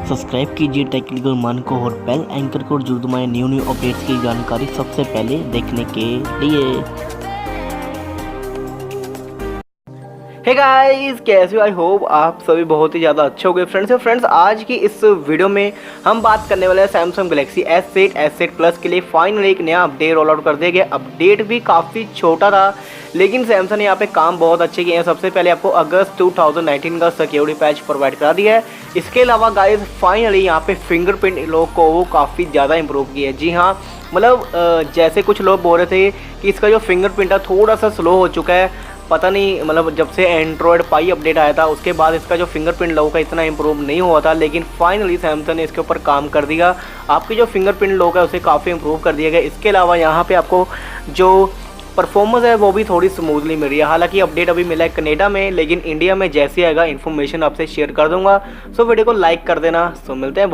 Subscribe कीजिए technical मान को और बेल एंकर को जरूर दबाएं न्यू अपडेट्स की जानकारी सबसे पहले देखने के लिए। हे गाइस, कैसे हो? आई होप आप सभी बहुत ही ज़्यादा अच्छे हो गए फ्रेंड्स। आज की इस वीडियो में हम बात करने वाले हैं सैमसंग गैलेक्सी S8 प्लस के लिए फाइनली एक नया अपडेट रोल आउट कर दिया गया। अपडेट भी काफ़ी छोटा था लेकिन सैमसंग ने यहाँ पे काम बहुत अच्छे किए हैं। सबसे पहले आपको अगस्त 2019 का सिक्योरिटी पैच प्रोवाइड करा दिया है। इसके अलावा गाइस फाइनली यहाँ पे फिंगरप्रिंट लोग को वो काफ़ी ज़्यादा इंप्रूव किया है। जी हाँ, मतलब जैसे कुछ लोग बोल रहे थे कि इसका जो फिंगरप्रिंट है थोड़ा सा स्लो हो चुका है, पता नहीं, मतलब जब से एंड्रॉयड पाई अपडेट आया था उसके बाद इसका जो फिंगरप्रिंट लोगों का इतना इंप्रूव नहीं हुआ था, लेकिन फाइनली सैमसंग ने इसके ऊपर काम कर दिया। आपकी जो फिंगरप्रिंट लोग है उसे काफ़ी इंप्रूव कर दिया गया। इसके अलावा यहाँ पे आपको जो परफॉर्मेंस है वो भी थोड़ी स्मूथली मिल रही है। हालांकि अपडेट अभी मिला है कनाडा में, लेकिन इंडिया में जैसे आएगा इन्फॉर्मेशन आपसे शेयर कर दूंगा। सो वीडियो को लाइक कर देना। सो मिलते हैं।